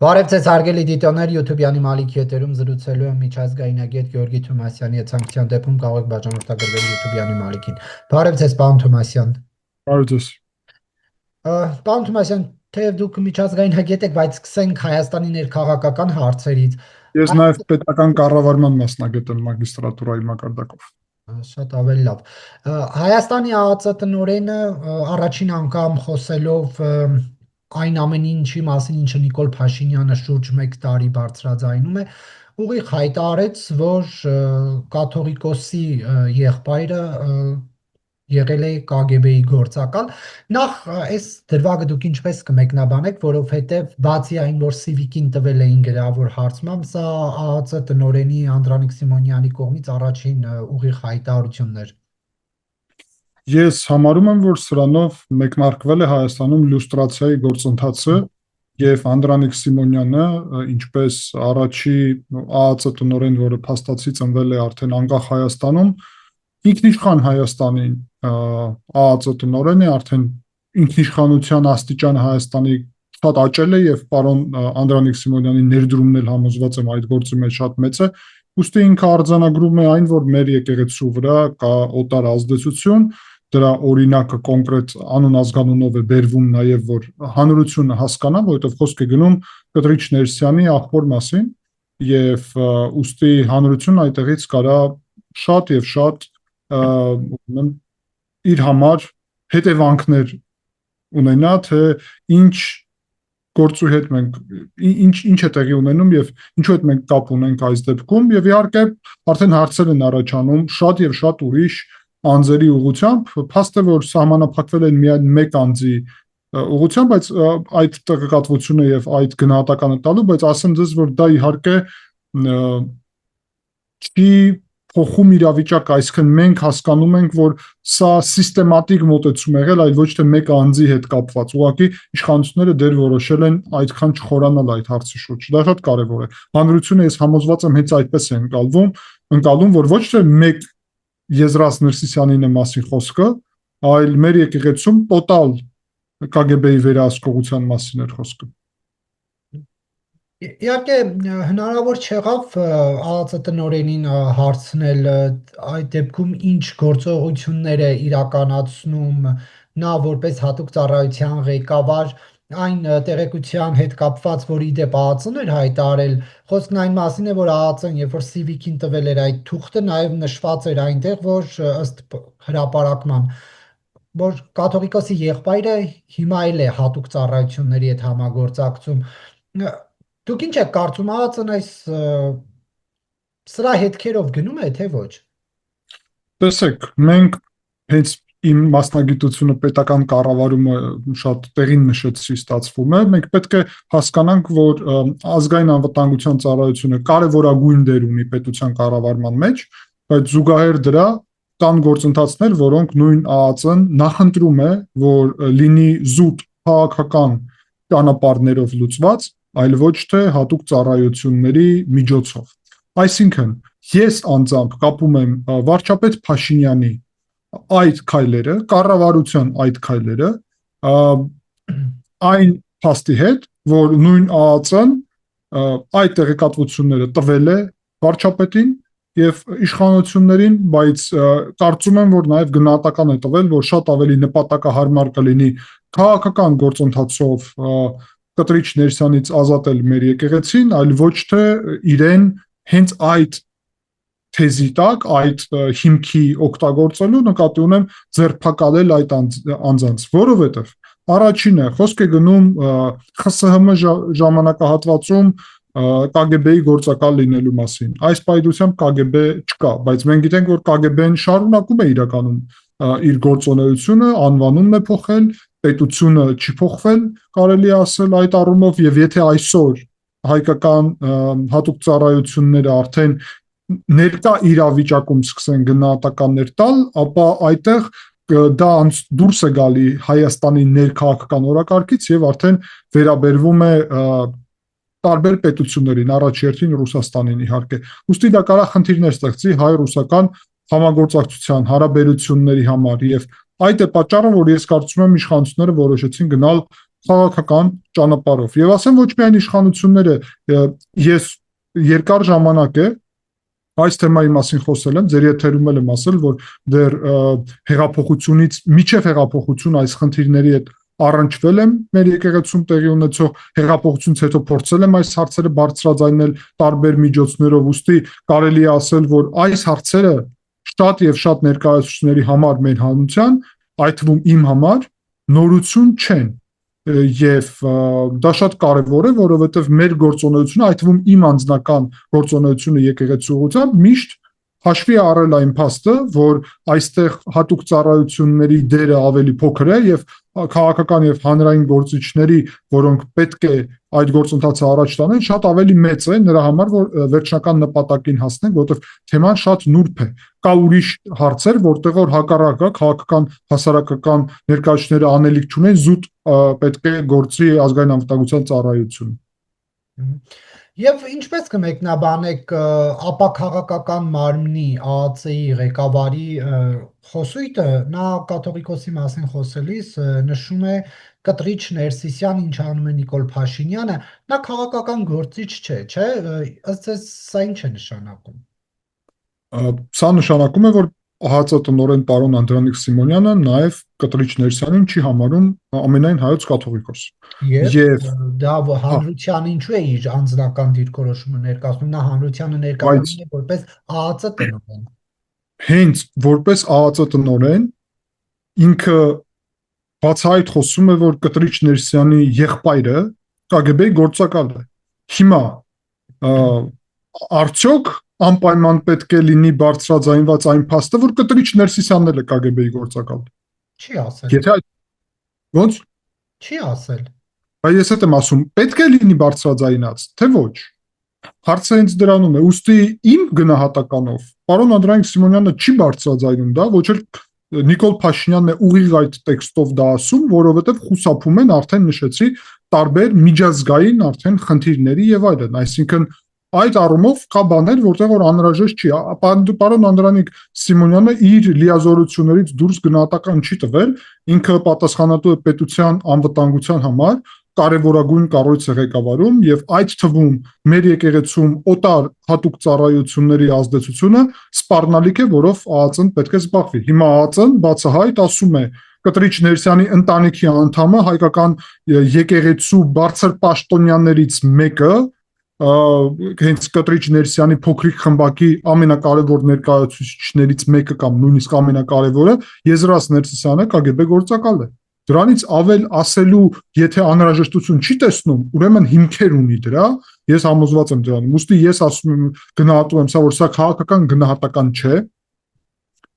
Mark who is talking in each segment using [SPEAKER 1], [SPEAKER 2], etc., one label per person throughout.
[SPEAKER 1] Բարև ձեզ հարգելի դիտողներ, YouTube-յանի Մալիքի եթերում զրուցելու եմ միջազգայնագետ Գեորգի Թոմասյանի հետ, ցանկության դեպքում կարող եք բաժանորդագրվել YouTube-յանի Մալիքին։ Բարև ձեզ, պարոն Թոմասյան։
[SPEAKER 2] Բարև ձեզ։
[SPEAKER 1] Պարոն Թոմասյան, թեև դուք միջազգայնագետ եք, բայց սկսենք Հայաստանի ներքաղաքական հարցերից։
[SPEAKER 2] Ես նաև պետական կառավարման մասնագետ եմ մագիստրատուրայի մակարդակով։
[SPEAKER 1] Շատ ավելի լավ։ Հայաստանի ԱԱԾ տնօրենը առաջին անգամ խոսելով այն ամենի ինչի մասին, ինչը Նիկոլ Փաշինյանը շուրջ 1 տարի բարձրաձայնում է, ուղիղ հայտարարեց, որ կաթողիկոսի եղբայրը եղել է KGB-ի գործակալ։ Նախ այս դրվագը դուք ինչպես կմեկնաբանեք, որովհետև բացի այն, որ Civic-ին տվել էին գրավոր հարցմամբ, սա ԱԱԾ տնօրենի Անդրանիկ Սիմոնյանի կողմից առաջին ուղիղ հայտարարությունն էր։
[SPEAKER 2] Ես համարում եմ, որ սրանով մեկնարկվել է Հայաստանում լյուստրացիայի գործընթացը եւ Անդրանիկ Սիմոնյանը, ինչպես առաջի ԱԱԾ տնօրեն, որը փաստացի ծնվել է արդեն անկախ Հայաստանում, ինքնիշխան Հայաստանի ԱԱԾ տնօրեն է, արդեն ինքնիշխանության աստիճանը Հայաստանի շատ աճել է եւ պարոն Անդրանիկ Սիմոնյանի ներդրումն էլ համոզված եմ այդ գործի մեջ շատ մեծ է։ Ուստի ինքը արձանագրում է այն, որ մեր եկեղեցու վրա կա օտար ազդեցություն, դրա օրինակը կոնկրետ անուն ազգանունով է բերվում նաև, որ հանրությունը հասկանա, որովհետև խոսք է գնում Կտրիչ Ներսյանի աղբոր մասին եւ ուստի հանրությունն այդտեղից կարա շատ եւ շատ իր համար հետևանքներ ունենա, թե ինչ գործու հետ մենք ինչ է տեղի ունենում եւ ինչու հետ մենք կապ ունենք այս դեպքում եւ իհարկե արդեն հարցեր են առաջանում շատ եւ շատ ուրիշ անձերի ուղղությամբ, փաստ է որ սահմանափակվել են միայն մեկ անձի ուղղությամբ, բայց այդ տեղեկատվությունը եւ այդ գնահատականը տալու, բայց ասեմ ձեզ, որ դա իհարկե չի փոխում իրավիճակը, այսինքն մենք հասկանում ենք, որ սա սիստեմատիկ մոտեցում է եղել, այլ ոչ թե մեկ անձի հետ կապված։ Ուղղակի իշխանությունները դեռ որոշել են այդքան չխորանալ այդ հարցի շուրջ։ Դա շատ կարևոր է։ Հանրությունը ես համոզված եմ հենց այդպես է ընկալում, որ ոչ թե մեկ Եզրաս Ներսիսյանին է մասին խոսքը, այլ մեր եկեղեցում տոտալ KGB-ի վերահսկողության մասին էր խոսքը։
[SPEAKER 1] Իհարկե հնարավոր չեղավ ԱԱԾ տնօրենին հարցնել այդ դեպքում ինչ գործողություններ է իրականացնում նա որպես հատուկ ծառայության ղեկավար այն տեղեկության հետ կապված, որ իդեպ ԱԱԾ-ն էր հայտարարել, խոսքն այն մասին է, որ ԱԱԾ-ն, երբ որ Civic-ին տվել էր այդ թուղթը, նաև նշված էր այնտեղ, որ ըստ հրապարակման, որ կաթողիկոսի եղբայրը հիմա էլ է հատուկ ծառայությունների հետ համագործակցում։ Դուք ինչ եք կարծում, ԱԱԾ-ն այս սրա հետքերով գնում է, թե ոչ։
[SPEAKER 2] Տեսեք, մենք հենց իմ մասնագիտությունը պետական կառավարումը շատ տեղին նշեցի ստացվում է, մենք պետք է հասկանանք, որ ազգային անվտանգության ծառայությունը կարևորագույն դեր ունի պետության կառավարման մեջ, բայց զուգահեռ դրա կան գործընթացներ, որոնք նույն ԱԱԾ-ն նախընտրում է, որ լինի զուտ քաղաքական ճանապարհներով լուծված, այլ ոչ թե հատուկ ծառայությունների միջոցով։ Այսինքն, ես անձամբ կապում եմ վարչապետ Փաշինյանի այդ քայլերը, կառավարության այդ քայլերը այն փաստի հետ, որ նույն ԱԱԾ-ն այդ տեղեկատվությունները տվել է վարչապետին եւ իշխանություններին, բայց կարծում եմ, որ նաեւ գնահատական է տվել, որ շատ ավելի նպատակահարմար կլինի քաղաքական գործընթացով Կտրիչ Ներսյանից ազատել մեր եկեղեցին, այլ ոչ թե իրեն հենց այդ թեզի տակ, այդ հիմքի օգտագործելու նկատի ունեմ ձերբակալել այդ անձանց, որովհետև առաջինը խոսք է գնում ԽՍՀՄ ժամանակահատվածում KGB-ի գործակալ լինելու մասին։ Այս պայծությամբ KGB չկա, բայց մենք գիտենք, որ KGB-ն շարունակում է իրականում իր գործունեությունը, անվանումն է փոխել, պետությունը չի փոխվել, կարելի ասել այդ առումով, եւ եթե այսօր հայկական հատուկ ծառայությունները արդեն ներկա իրավիճակում սկսեն գնահատականներ տալ, ապա այդտեղ դա դուրս է գալի Հայաստանի ներքաղաքական օրակարգից եւ արդեն վերաբերվում է տարբեր պետություններին, առաջերտին Ռուսաստանին իհարկե։ Ուստի դա կարող խնդիրներ ստեղծի հայ-ռուսական համագործակցության հարաբերությունների համար եւ այդ է պատճառը, որ ես կարծում եմ իշխանությունները որոշեցին գնալ քաղաքական ճանապարհով։ Եվ ասեմ ոչ միայն իշխանությունները, ես երկար ժամանակ է այս թեմայի մասին խոսել եմ, ձեր եթերում եմ ասել, որ դեռ հեղափոխությունից միջև հեղափոխություն այս խնդիրների հետ առնչվել եմ մեր եկեղեցում տեղի ունեցող հեղափոխությունից հետո փորձել եմ այս հարցերը բարձրաձայնել տարբեր միջոցներով, ուստի կարելի է ասել, որ այս հարցերը շատ եւ շատ ներկայացուցիչների համար մեր հանրության, այդ թվում իմ համար նորություն չեն եւ դա շատ կարեւոր է, որովհետեւ մեր գործունեությունը, այդ թվում իմ անձնական գործունեությունը եկեղեցու ուղղությամբ միշտ հաշվի առել այն փաստը, որ այստեղ հատուկ ծառայությունների դերը ավելի փոքր է եւ քաղաքական եւ հանրային գործիչների, որոնք պետք է այդ գործընթացը առաջ տանեն, շատ ավելի մեծ է նրա համար, որ վերջնական նպատակին հասնեն, որովհետեւ թեման շատ նուրբ է։ Կա ուրիշ հարցեր, որտեղ որ հակառակը քաղաքական հասարակական ներկայացուցիչները անելիք չունեն, զուտ պետք է գործի ազգային անվտանգության ծառայությունը։
[SPEAKER 1] Եվ ինչպես կմեկնաբանեք ապաքաղաքական մարմնի ԱԱՑ-ի ղեկավարի խոսույթը, նա կաթողիկոսի մասին խոսելիս նշում է կտրիչ Ներսիսյան, ինչ անում է Նիկոլ Փաշինյանը, նա քաղաքական գործիչ չէ, ըստ ձեզ սա ինչ է նշանակում։
[SPEAKER 2] Սա նշանակում է, որ ԱՀԾ տնօրեն պարոն Անդրանիկ Սիմոնյանը նաև կտրիչ Ներսյանին չի համարում ամենայն հայոց կաթողիկոս։
[SPEAKER 1] Եվ դա հանրությանը ինչու է իր անձնական դիրքորոշումը ներկայացնում, նա հանրությանը ներկայացնում է որպես ԱԱՑ տնօրեն։
[SPEAKER 2] Հենց որպես ԱԱՑ տնօրեն ինքը բացահայտ խոսում է, որ կտրիչ Ներսյանի եղբայրը ԿԳԲ-ի գործակալ է։ Հիմա արդյոք անպայման պետք է լինի բարձրաձայնված այն փաստը, որ կտրիչ Ներսիսյանն էլ է ԿԳԲ-ի գործակալ։
[SPEAKER 1] Չի ասել։
[SPEAKER 2] Եթե ոնց
[SPEAKER 1] չի ասել։
[SPEAKER 2] Բայց ես եմ ասում, պետք է լինի բարձրաձայնած, թե ոչ։ Հարցը հենց դրանում է։ Ուստի իմ գնահատականով պարոն Անդրանիկ Սիմոնյանը չի բարձրաձայնում դա, ոչ էլ Նիկոլ Փաշինյանն է ուղիղ այդ տեքստով դա ասում, որովհետև խուսափում են արդեն նշեցի տարբեր միջազգային արդեն խնդիրների եւ այլն, այսինքն այդ առումով կա բաներ, որտեղ որ անհրաժեշտ չի։ Պարոն Անդրանիկ Սիմոնյանը իր լիազորություններից դուրս գնահատական չի տվել, ինքը պատասխանատու է պետության անվտանգության համար, կարևորագույն կառույց է ղեկավարում եւ այդ թվում մեր եկեղեցում օտար հատուկ ծառայությունների ազդեցությունը սպառնալիք է, որով ԱԱՑ-ն պետք է զբաղվի։ Հիմա ԱԱՑ-ն բացահայտ ասում է Կտրիչ Ներսյանի ընտանիքի անդամը հայկական եկեղեցու բարձր պաշտոնյաներից մեկը հենց Կտրիչ Ներսյանի փոքրիկ խմբակի ամենակարևոր ներկայացուցիչներից մեկը կամ նույնիսկ ամենակարևորը Եզրաս Ներսիսյանը ԿԳԲ գործակալ է։ Դրանից ավել ասելու, եթե անհրաժեշտություն չի տեսնում, ուրեմն հիմքեր ունի դրա, ես համոզված եմ դրանում։ Ուստի ես ասում եմ, գնահատում եմ սա, որ սա քաղաքական գնահատական չէ։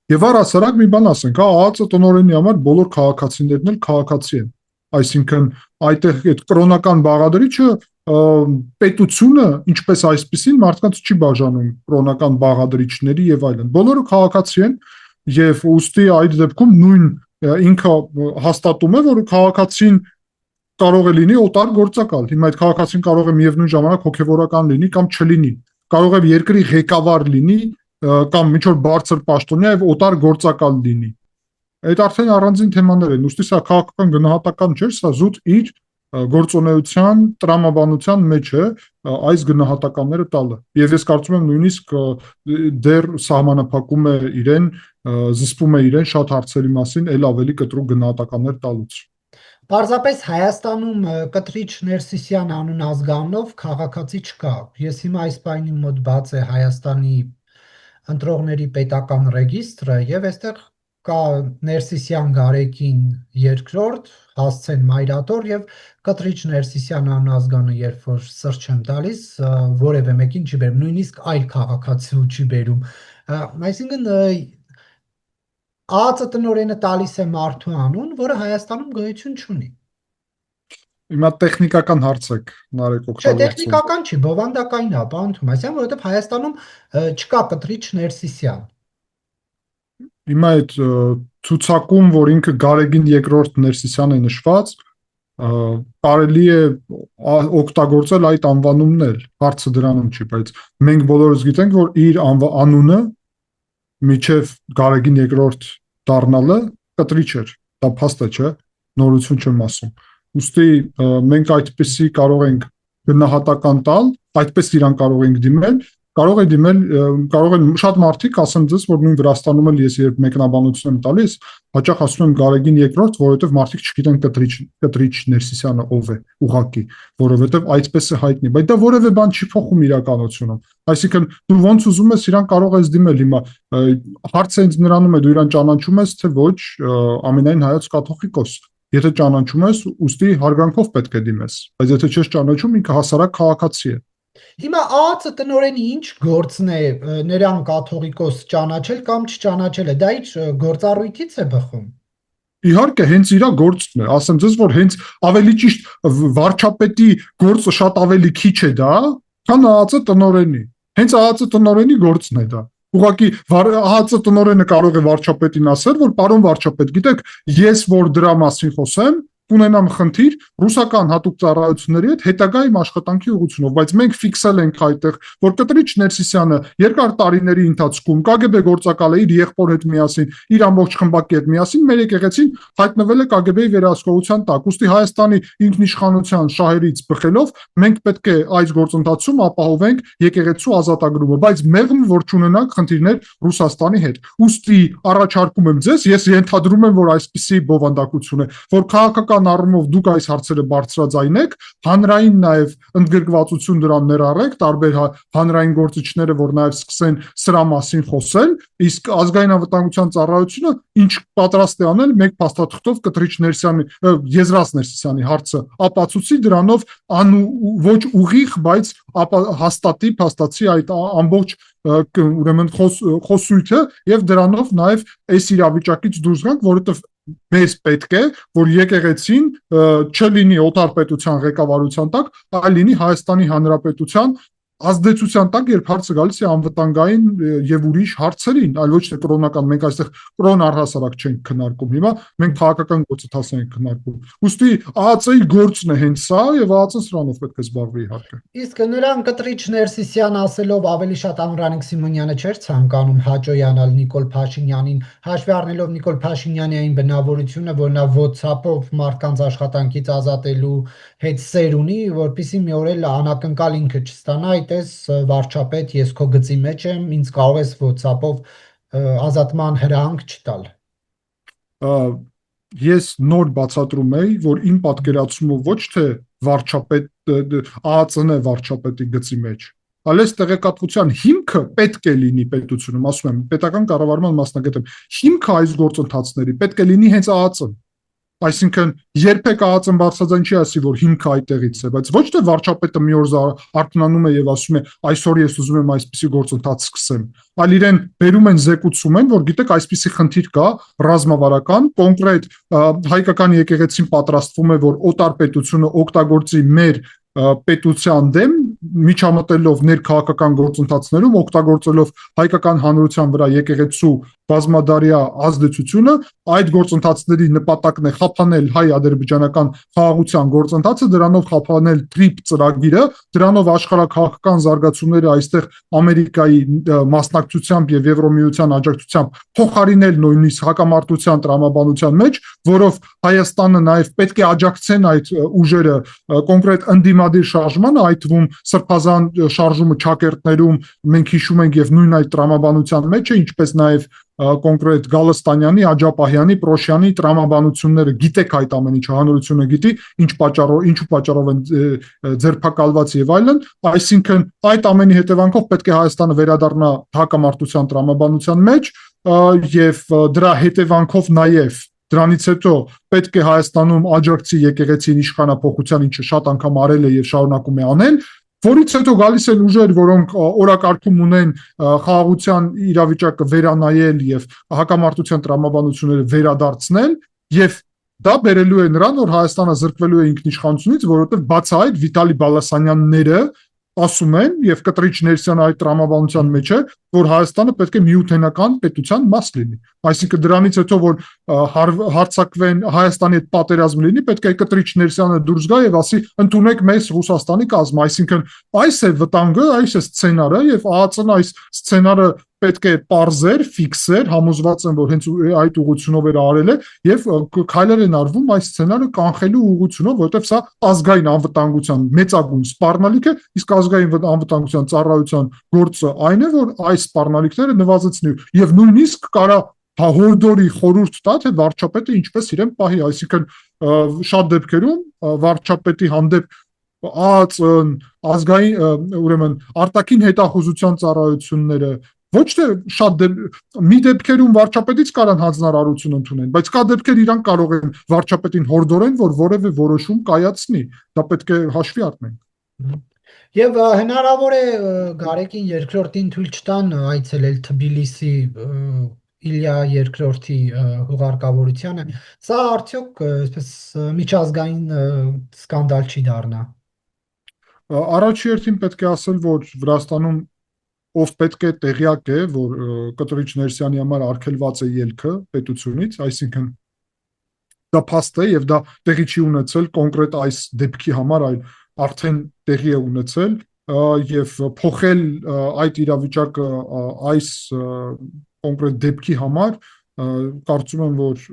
[SPEAKER 2] Եվ առհասարակ մի բան ասենք, ԱԱՑ տնօրենի համար բոլոր քաղաքացիներն էլ քաղաքացի են։ Այսինքն այդտեղ այդ կրոնական բաղադրիչը պետությունը ինչպես այսպեսին մարդկանց չի բաժանում կրոնական բաղադրիչների եւ այլն։ Բոլորը քաղաքացի են եւ ուստի այդ դեպքում նույն ինքը հաստատում է, որ քաղաքացին կարող է լինի օտար գործակալ։ Հիմա այդ քաղաքացին կարող է միևնույն ժամանակ հոգեվորական լինի կամ չլինի։ Կարող է երկրի ղեկավար լինի կամ ինչ որ բարձր պաշտոնյա եւ օտար գործակալ լինի։ Այդ արդեն առանձին թեմաներ են։ Ուստի սա քաղաքական գնահատական չէ, սա զուտ իր գործունեության տրամաբանության մեջ է այս գնահատականները տալը։ Եվ ես կարծում եմ նույնիսկ դեռ սահմանափակում է իրեն, զսպում է իրեն շատ հարցերի մասին ել ավելի կտրուկ գնահատականներ տալուց։
[SPEAKER 1] Պարզապես Հայաստանում Կտրիչ Ներսիսյան անուն ազգանով քաղաքացի չկա։ Ես հիմա այս պայմանի մոտ բաց է Հայաստանի ընտրողների պետական ռեգիստրը եւ այստեղ կա Ներսիսյան Գարեգին II, Հասցեն Մայրատոր եւ Կտրիչ Ներսիսյան անազգանը, երբ որ սրճ եմ տալիս, որևէ մեկին չի բերում, նույնիսկ այլ քաղաքացու չի բերում։ Այսինքն ԱԱՑ տնօրենը տալիս է մարդու անուն, որը Հայաստանում գոյություն չունի։
[SPEAKER 2] Հիմա տեխնիկական հարց եք, Նարեկ օգտագործում։
[SPEAKER 1] Չէ, տեխնիկական չի, բովանդակային է, պարոն Թոմասյան, որովհետեւ Հայաստանում չկա Կտրիչ Ներսիսյան։
[SPEAKER 2] Հիմա այդ ցուցակում, որ ինքը Գարեգին II Ներսիսյան է նշված, կարելի է օգտագործել այդ անվանումն էլ, հարցը դրանում չի, բայց մենք բոլորս գիտենք, որ իր անունը միջև Գարեգին II դառնալը կտրիչ էր, դա փաստ է, չէ, նորություն չեմ ասում։ ուստի մենք այդպեսի կարող ենք գնահատական տալ, այդպես իրան կարող ենք դիմել, կարող են շատ մարդիկ ասեն ձեզ, որ նույն Վրաստանում էլ ես երբ մեկնաբանություն եմ տալիս, հաճախ ասում եմ Գարեգին երկրորդ, որովհետև մարդիկ չգիտեն Կտրիչ Ներսիսյանը ով է ուղակի, որովհետև այդպես է հայտնի, բայց դա որևէ բան չի փոխում իրականությունում։ Այսինքն դու ոնց ուզում ես իրան կարող ես դիմել, հիմա հարցը ինձ նրանում է, դու իրան ճանաչում ես, թե ոչ, ամենայն հայոց կաթողիկոս։ Եթե ճանաչում ես, ուստի հարգանքով պետք է դիմես, բայց եթե չես ճանաչում, ինքը հասարակ քաղաքացի է։
[SPEAKER 1] Հիմա ԱԱԾ տնօրենի ինչ գործն է նրան կաթողիկոս ճանաչել կամ չճանաչելը, դա իր գործառույթից է բխում։
[SPEAKER 2] Իհարկե, հենց իր գործն է, ասեմ ձեզ, որ հենց ավելի ճիշտ վարչապետի գործը շատ ավելի քիչ է դա, քան ԱԱԾ տնօրենի։ Հենց ԱԱԾ տնօրենի գործն է դա։ Ուղղակի ԱԱԾ տնօրենը կարող է վարչապետին ասել, որ պարոն վարչապետ, գիտեք, ես որ դրա մասին խոսեմ, ունենամ խնդիր ռուսական հատուկ ծառայությունների հետ հետագայում աշխատանքի ուղղությունով, բայց մենք ֆիքսել ենք այդտեղ, որ Կտրիչ Ներսիսյանը երկար տարիների ընթացքում KGB գործակալ է իր եղբոր հետ միասին, իր ամբողջ խմբակի հետ միասին մեր եկեղեցին հայտնվել է KGB-ի վերահսկողության տակ։ Ուստի Հայաստանի ինքնիշխանության շահերից բխելով մենք պետք է այս գործընթացում ապահովենք եկեղեցու ազատագրումը, բայց մեղմ որ չունենանք խնդիրներ Ռուսաստանի հետ։ Ուստի առաջարկում եմ ձեզ, ես ենթադրում եմ, որ այսպիսի բովանդակություն է, որ քաղաքական առումով դուք այս հարցերը բարձրաձայնեք, հանրային նաև ընդգրկվածություն դրան ներառեք, տարբեր հանրային գործիչները, որ նաև սկսեն սրա մասին խոսել, իսկ ազգային անվտանգության ծառայությունը ինչ պատրաստ է անել մեկ փաստաթղթով Կտրիչ Ներսյանի, Եզրած Ներսիսյանի հարցը ապացուցի դրանով ոչ ուղիղ, բայց հաստատի այդ ամբողջ ուրեմն խոսույթը եւ դրանով նաև այս իրավիճակից դուրս գանք, որովհետեւ մեզ պետք է, որ եկեղեցին չլինի օտար պետության ղեկավարության տակ, այլ լինի Հայաստանի Հանրապետության ազդեցության տակ, երբ հարցը գալիս է անվտանգային եւ ուրիշ հարցերին, այլ ոչ թե կրոնական, մենք այստեղ կրոն առհասարակ չենք քննարկում, հիմա մենք քաղաքական գործընթաց ենք քննարկում։ Ուստի ԱԱԾ-ի գործն է հենց սա եւ ԱԱԾ-ն սրանով պետք է զբաղվի իհարկե։
[SPEAKER 1] Իսկ նրան Կտրիչ Ներսիսյան ասելով ավելի շատ Ամրանիկ Սիմոնյանը չէր ցանկանում հաճոյանալ Նիկոլ Փաշինյանին, հաշվի առնելով Նիկոլ Փաշինյանի այն բնավորությունը, որ նա WhatsApp-ով մարդկանց աշխատանքից ազատելու հետ սեր ունի, որpիսի մի օր էլ անակնկալ ինքը չստանա, այդպես վարչապետ, ես քո գծի մեջ եմ, ինձ կարող ես WhatsApp-ով ազատման հրահանգ չտալ։
[SPEAKER 2] Ես նոր բացատրում եի, որ իմ պատկերացումով ոչ թե վարչապետ ԱԱԾ-ն է վարչապետի գծի մեջ, այլ այս տեղեկատվության հիմքը պետք է լինի պետությունում, ասում եմ, պետական կառավարման մասնագետ եմ, հիմքը այս գործընթացների պետք է լինի հենց ԱԱԾ-ն։ Այսինքն երբեք ԱԱԾ-ն բարձրաձայն չի ասի, որ հիմքը այդտեղից է, բայց ոչ թե վարչապետը մի օր արթնանում է եւ ասում է այսօր ես ուզում եմ այսպիսի գործընթաց սկսեմ, այլ իրեն բերում են զեկուցում են, որ գիտեք այսպիսի խնդիր կա ռազմավարական, կոնկրետ հայկական եկեղեցին պատրաստվում է, որ օտար պետությունը օգտագործի մեր պետության դեմ միջամտելով ներքաղաքական գործընթացներում, օգտագործելով հայկական հանրության վրա եկեղեցու բազմադարյա ազդեցությունը, այդ գործընթացների նպատակն է խափանել հայ-ադրբեջանական խաղաղության գործընթացը, դրանով խափանել TRIP ծրագիրը, դրանով աշխարհաքաղաքական զարգացումները այստեղ Ամերիկայի մասնակցությամբ եւ Եվրոմիության աջակցությամբ փոխարինել նույնիսկ հակամարտության տրամաբանության մեջ, որով Հայաստանը նաեւ պետք է աջակցեն այդ ուժերը կոնկրետ ընդդիմադիր շարժմանը, այդ թվում սրբազան շարժումը ճակերտներում մենք հիշում ենք եւ նույն այդ տրամաբանության մեջ է, ինչպես նաեւ կոնկրետ Գալստանյանի, Աջապահյանի, Պրոշյանի տրամաբանությունները, գիտեք այդ ամեն ինչը, հանրությունը գիտի, ինչու պատճառով են ձերբակալված եւ այլն, այսինքն այդ ամենի հետևանքով պետք է Հայաստանը վերադառնա հակամարտության տրամաբանության մեջ եւ դրա հետևանքով նաեւ դրանից հետո պետք է Հայաստանում աջակցի եկեղեցին իշխանափոխության, ինչը շատ անգամ արել է եւ շարունակում է անել, որից հետո գալիս են ուժեր, որոնք օրակարգում ունեն խաղաղության իրավիճակը վերանայել եւ հակամարտության տրամաբանությունները վերադարձնել եւ դա բերելու է նրան, որ Հայաստանը զրկվելու է ինքնիշխանությունից, որովհետեւ բացահայտ Վիտալի Բալասանյանները ասում են եւ Կտրիչ Ներսյանը այդ տրամաբանության մեջ է, որ Հայաստանը պետք է միութենական պետության մաս լինի։ Այսինքն դրանից հետո որ հարցակվեն Հայաստանի հետ պատերազմ լինի, պետք է Կտրիչ Ներսյանը դուրս գա եւ ասի ընդունեք մեզ Ռուսաստանի կազմը, այսինքն այս է վտանգը, այս է սցենարը եւ ԱԱԾ-ն այս սցենարը պետք է parser, fixer, համոզված են, որ հենց այդ ուղղությունով էր արել է եւ քայլեր են արվում այս սցենարը կանխելու ուղղությունով, որովհետեւ սա ազգային անվտանգության մեծագույն սպառնալիք է, իսկ ազգային անվտանգության ծառայության գործը այն է, որ այս սպառնալիքները նվազեցնի եւ նույնիսկ կարա հորդորի խորհուրդ տա, թե վարչապետը ինչպես իրեն պահի, այսինքն շատ դեպքերում վարչապետի հանդեպ ԱԱԾ-ն, ազգային ուրեմն արտաքին հետախուզության ծառայությունները ոչ թե շատ մի դեպքերում վարչապետից կարան հանձնարարություն ընդունեն, բայց կա դեպքեր իրանք կարող են վարչապետին հորդորեն, որ որևէ որոշում կայացնի, դա պետք է հաշվի առնենք։
[SPEAKER 1] Եվ հնարավոր է Գարեկին երկրորդին թույլ չտան այցելել Թբիլիսի Իլյա երկրորդի հուղարկավորությանը, սա արդյոք այսպես միջազգային սկանդալ չի դառնա։
[SPEAKER 2] Առաջի հերթին պետք է ասել, որ Վրաստանում ով պետք է տեղյակ է, որ Կտրիչ Ներսյանի համար արգելված է ելքը պետությունից, այսինքն դա փաստ է եւ դա տեղի չի ունեցել կոնկրետ այս դեպքի համար, այլ արդեն տեղի է ունեցել եւ փոխել այդ իրավիճակը այս կոնկրետ դեպքի համար կարծում եմ, որ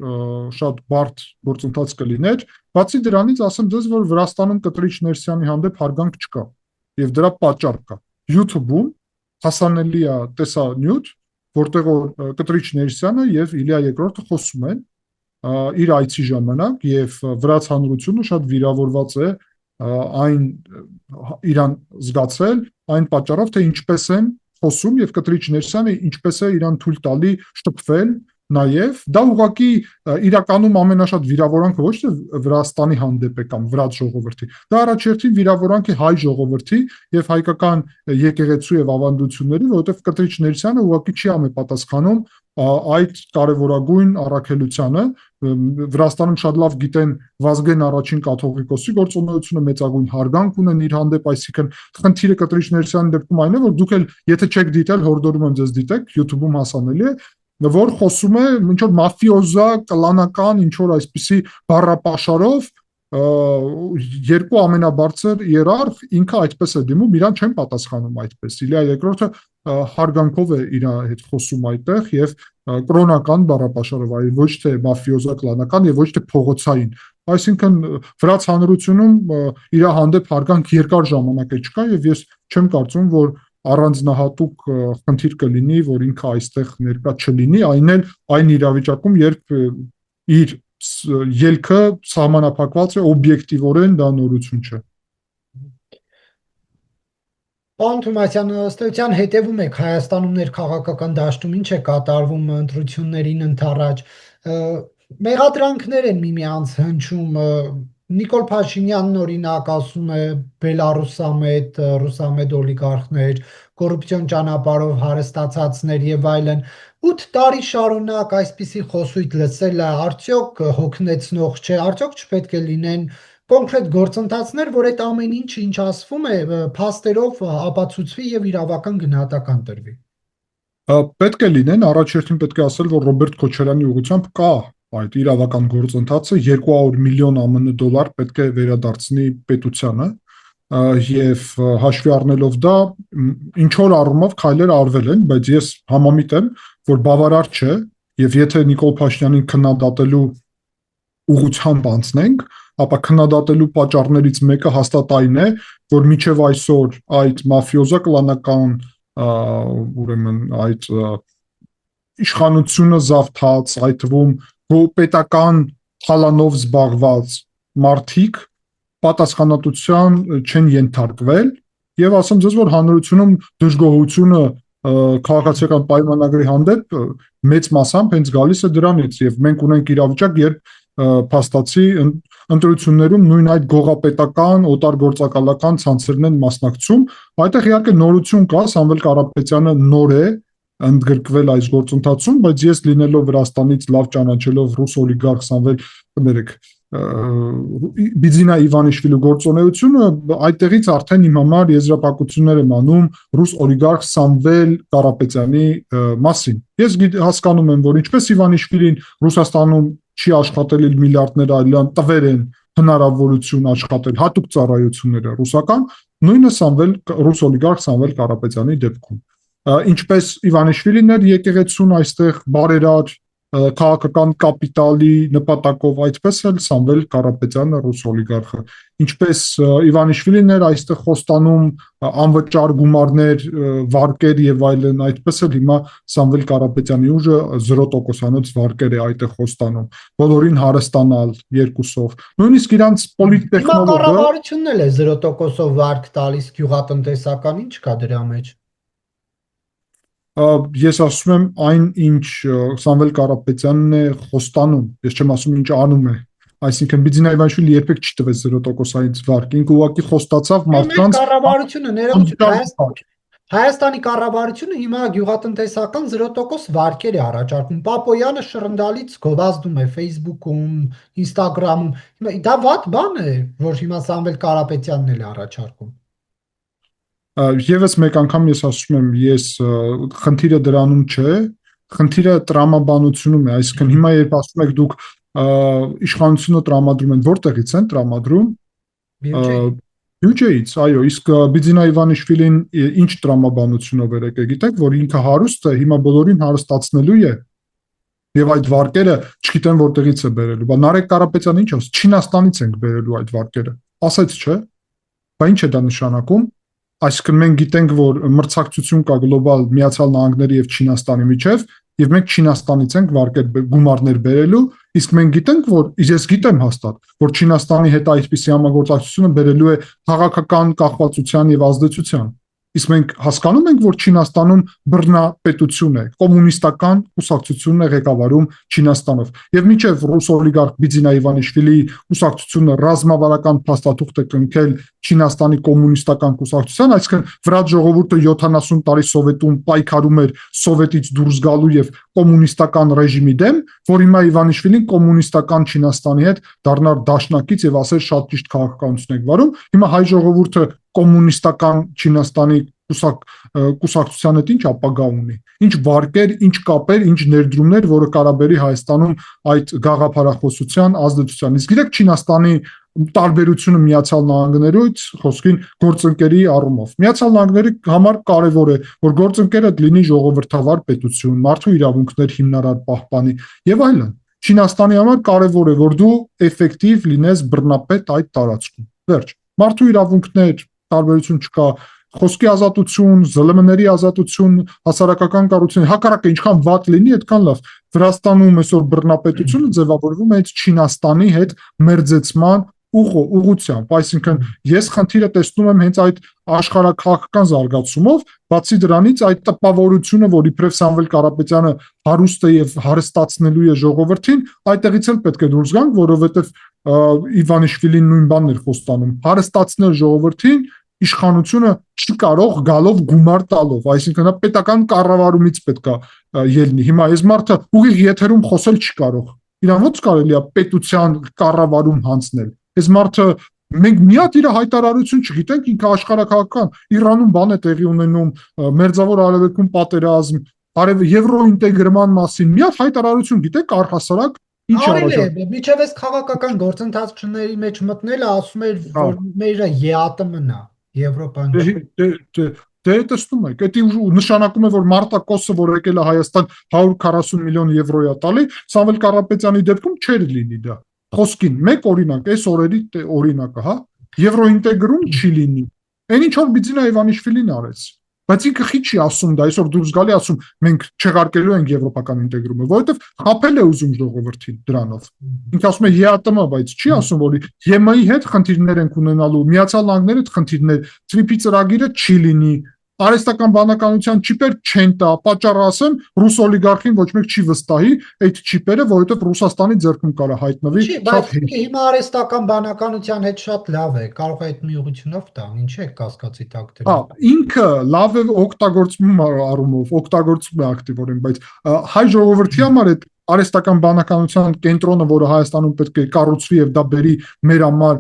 [SPEAKER 2] շատ բարդ գործընթաց կլիներ, բացի դրանից ասեմ ձեզ, որ Վրաստանում Կտրիչ Ներսյանի հանդեպ հարգանք չկա եւ դրա պատճառ կա։ YouTube-ում հասանելի է տեսանյութ, որտեղ Կտրիչ Ներսյանը եւ Իլյա երկրորդը խոսում են իր այցի ժամանակ եւ վրաց հանրությունը շատ վիրավորված է այն իրան զգացել այն պատճառով, թե ինչպես են խոսում եւ Կտրիչ Ներսյանը ինչպես է իրան թույլ տալի շտկվել Նաև դա ուղղակի իրականում ամենաշատ վիրավորանքը ոչ թե Վրաստանի հանդեպ է կամ վրաց ժողովրդի, դա առաջերտին վիրավորանք է հայ ժողովրդի եւ հայկական եկեղեցու եւ ավանդությունների, որովհետեւ Կտրիչ Ներսյանը ուղղակի չի համապատասխանում այդ կարևորագույն առաքելությանը։ Վրաստանում շատ լավ գիտեն Վազգեն առաջին կաթողիկոսի գործունեությունը, մեծագույն հարգանք ունեն իր հանդեպ, այսինքն խնդիրը Կտրիչ Ներսյանի դեպքում այն է, որ դուք էլ եթե չեք դիտել, հորդորում եմ ձեզ դիտեք, YouTube-ում հասանելի է, որ խոսում է ինչ որ մաֆիոզա, կլանական, ինչ որ այսպիսի բառապաշարով երկու ամենաբարձր երարխ ինքը այդպես է դիմում, իրան չեն պատասխանում այդպես։ Իլյա երկրորդը հարգանքով է իր հետ խոսում այդտեղ եւ կրոնական բառապաշարով, այլ ոչ թե մաֆիոզա, կլանական եւ ոչ թե փողոցային։ Այսինքն վրաց հանրությունում իր հանդեպ հարգանք երկար ժամանակ է չկա եւ ես չեմ կարծում, որ առանձնահատուկ խնդիր կլինի, որ ինքը այստեղ ներկա չլինի, այն էլ այն իրավիճակում, երբ իր ելքը սահմանափակված է օբյեկտիվորեն, դա նորություն չէ։
[SPEAKER 1] Պարոն Թումասյան, ըստ էության հետևում եք Հայաստանում ներքաղաքական դաշտում ինչ է կատարվում ընտրություններին ընդառաջ, մեղադրանքներ են միմյանց հնչում, Նիկոլ Փաշինյանն օրինակ ասում է Բելարուսամետ, ռուսամետ օլիգարխներ, կոռուպցիոն ճանապարհով հարստացածներ եւ այլն։ 8 տարի շարունակ այսպիսի խոսույթ լսելը արդյոք հոգնեցնող չէ, արդյոք չպետք է լինեն կոնկրետ գործընթացներ, որ այդ ամեն ինչ ասվում է, փաստերով ապացուցվի եւ իրավական գնահատական տրվի։
[SPEAKER 2] Պետք է լինեն, առաջերտին պետք է ասել, որ Ռոբերտ Քոչարյանի ուղղությամբ կա այդ իրավական գործընթացը 200 միլիոն ԱՄՆ դոլար պետք է վերադարձնի պետությանը եւ հաշվի առնելով դա ինչ որ առումով քայլեր արվել են, բայց ես համամիտ եմ, որ բավարար չէ եւ եթե Նիկոլ Փաշինյանին քննադատելու ուղղությամբ անցնենք, ապա քննադատելու պատճառներից մեկը հաստատ այն է, որ մինչև այսօր այդ մաֆիոզա կլանական ուրեմն այդ իշխանությունը զավթած, այդ թվում պետական թալանով զբաղված մարդիկ պատասխանատվության չեն ենթարկվել եւ ասեմ ձեզ, որ հանրությունում դժգոհությունը քաղաքացիական պայմանագրի հանդեպ մեծ մասամբ հենց գալիս է դրանից եւ մենք ունենք իրավիճակ, երբ փաստացի ընտրություններում նույն այդ գողապետական, օտարգործակալական ցանցերն են մասնակցում, այդտեղ իհարկե նորություն կա, Սամվել Կարապետյանը նոր է ընդգրկվել այս գործընթացում, բայց ես լինելով Վրաստանից լավ ճանաչելով ռուս օլիգարխ Սամվել, կներեք, Բիձինա Իվանիշվիլի գործունեությունը այդտեղից արդեն իմ համար եզրափակություններ եմ անում ռուս օլիգարխ Սամվել Կարապետյանի մասին։ Ես հասկանում եմ, որ ինչպես Իվանիշվիլին Ռուսաստանում չի աշխատել միլիարդներ այլան տվել են հնարավորություն աշխատել հատուկ ծառայությունները ռուսական, նույնը ռուս օլիգարխ Սամվել Կարապետյանի դեպքում։ Ինչպես Իվանիշվիլին էր եկեղեցուն այստեղ բարերար քաղաքական կապիտալի նպատակով, այդպես էլ Սամվել Կարապետյանը ռուս օլիգարխը, ինչպես Իվանիշվիլին էր այստեղ խոստանում անվճար գումարներ, վարկեր եւ այլն, այդպես էլ հիմա Սամվել Կարապետյանի ուժը 0%-անոց վարկեր է այդտեղ խոստանում, բոլորին հարստանալ երկուսով, նույնիսկ իրանց պոլիտտեխնոլոգը
[SPEAKER 1] կառավարությունն էլ է 0%-ով վարկ տալիս գյուղատնտեսական, ինչ կա դրա մեջ։
[SPEAKER 2] Ես ասում եմ այն, ինչ Սամվել Կարապետյանն է խոստանում, ես չեմ ասում ինչ անում է, այսինքն Բիձինա Իվանիշվիլի երբեք չտվեց 0%-ից վարկ, ինքը ուղղակի խոստացավ մարդկանց
[SPEAKER 1] կառավարությունը ներողություն, Հայաստանի կառավարությունը հիմա գյուղատնտեսական 0% վարկեր է առաջարկում, Պապոյանը շռնդալից գովազդում է Facebook-ում, Instagram-ում, դա վատ բան է, որ հիմա Սամվել Կարապետյանն էլ է առաջարկում։
[SPEAKER 2] Եվս մեկ անգամ ես ասում եմ, ես խնդիրը դրանում չէ, խնդիրը տրամաբանությունում է, այսինքն հիմա երբ ասում եք դուք իշխանությունը տրամադրում են, որտեղից են տրամադրում։ Բյուջեից, այո, իսկ Բիձինա Իվանիշվիլին ինչ տրամաբանությունով էր եկել, գիտեք, որ ինքը հարուստ է, հիմա բոլորին հարստացնելու է, եւ այդ վարկերը չգիտեմ որտեղից է բերելու, բա Նարեկ Կարապետյանը ինչ ասում, Չինաստանից ենք բերելու այդ վարկերը, ասեց չէ, բա ինչ է դա նշանակում։ Այսինքն մենք գիտենք, որ մրցակցություն կա գլոբալ Միացյալ Նահանգների եւ Չինաստանի միջև, եւ մենք Չինաստանից ենք վարկեր գումարներ բերելու, իսկ մենք գիտենք, որ ես գիտեմ հաստատ, որ Չինաստանի հետ այդպիսի համագործակցությունը բերելու է քաղաքական կախվածության եւ ազդեցության։ Իսկ մենք հասկանում ենք, որ Չինաստանում բռնապետություն է, կոմունիստական կուսակցությունն է ղեկավարում Չինաստանով։ Եվ մինչև ռուս օլիգարխ Բիձինա Իվանիշվիլի կուսակցությունը ռազմավարական փաստաթուղթ է կնքել Չինաստանի կոմունիստական կուսակցության, այսինքն վրաց ժողովուրդը 70 տարի Սովետում պայքարում էր Սովետից դուրս գալու եւ կոմունիստական ռեժիմի դեմ, որ հիմա Իվանիշվիլին կոմունիստական Չինաստանի հետ դառնար դաշնակից եւ ասեր շատ ճիշտ քաղաքականություն եք վարում, հիմա հայ ժողովուրդը կոմունիստական Չինաստանի կուսակցության հետ ինչ ապագա ունի, ինչ վարկեր, ինչ կապեր, ինչ ներդրումներ, որը կարաբերի Հայաստանում այդ գաղափարախոսության ազդեցության։ Իսկ գիտեք Չինաստանի տարբերությունը Միացյալ Նահանգներից խոսքին գործընկերի առումով։ Միացյալ Նահանգների համար կարևոր է, որ գործընկերը լինի ժողովրդավար պետություն, մարդու իրավունքներ հիմնարար պահպանի եւ այլն։ Չինաստանի համար կարևոր է, որ դու էֆեկտիվ լինես բռնապետ այդ տարածքում։ Վերջ։ Մարդու իրավունքներ, տարբերություն չկա, խոսքի ազատություն, ԶԼՄ-ների ազատություն, հասարակական կառույցների հակառակը ինչքան վատ լինի, այդքան լավ։ Վրաստանում այսօր բռնապետությունը ձևավորվում է Չինաստանի հետ մերձեցման ուղղությամբ, այսինքն ես խնդիրը տեսնում եմ հենց այդ աշխարհաքաղաքական զարգացումով, բացի դրանից այդ տպավորությունը, որ իբրև Սամվել Կարապետյանը հարուստ է եւ հարստացնելու է ժողովրդին, այդտեղից էլ պետք է դուրս գանք, որովհետեւ Իվանիշվիլին նույն բանն էր խոստանում, հարստացնել ժողովրդին, իշխանությունը չի կարող գալով գումար տալով, այսինքն դա պետական կառավարումից պետք է ելնի։ Հիմա այս մարդը ուղիղ եթերում խոսել չի կարող։ Իրան ո՞նց կարելի է պետության կառավարում հանձնել։ Այս մարդը մենք մի հատ իր հայտարարություն չգիտենք, ինքը աշխարհաքաղաքական Իրանում բան է տեղի ունենում, Մերձավոր Արևելքում պատերազմ, եվրոինտեգրման մասին մի հատ հայտարարություն գիտեք առհասարակ ինչ
[SPEAKER 1] արել է, միջև այս քաղաքական գործընթացների մեջ մտնելը ասում էր, որ մերը ԵԱՏՄ-ն է, Եվրոպան։
[SPEAKER 2] Դե տեսնում եք, դա նշանակում է, որ Մարտակոսը, որ եկել է Հայաստան 140 միլիոն եվրո է տալի, Սամվել Կարապետյանի դեպքում չէր լինի դա։ Խոսքին մեկ օրինակ, այս օրերի օրինակը, հա, եվրոինտեգրում չի լինի։ Այն ինչ որ Բիձինա Իվանիշվիլին արեց, բայց ինքը խի չի ասում դա, այսօր դուրս գալի ասում մենք չեղարկելու ենք եվրոպական ինտեգրումը, որովհետև խաբել է ուզում ժողովրդին դրանով։ Ինքը ասում է ԵԱՏՄ, բայց չի ասում, որ ԵՄ-ի հետ խնդիրներ ենք ունենալու, Միացյալ Նահանգների հետ խնդիրներ, TRIP-ի ծրագիրը չի լինի, արհեստական բանականության չիպեր չեն տա, պատճառը ասեմ, ռուս օլիգարխին ոչ մեկ չի վստահի այդ չիպերը, որովհետև Ռուսաստանի ձեռքում կարա հայտնվի։
[SPEAKER 1] Բայց հիմա արհեստական բանականության հետ շատ լավ է, կարող է այդ միողությունով տա, ինչ է կասկածի տակ դրել։
[SPEAKER 2] Հա, ինքը լավ է օգտագործում առումով, օգտագործում է ակտիվորեն, բայց հայ ժողովրդի համար այդ արհեստական բանականության կենտրոնը, որը Հայաստանում պետք է կառուցվի եւ դա բերի մեր համար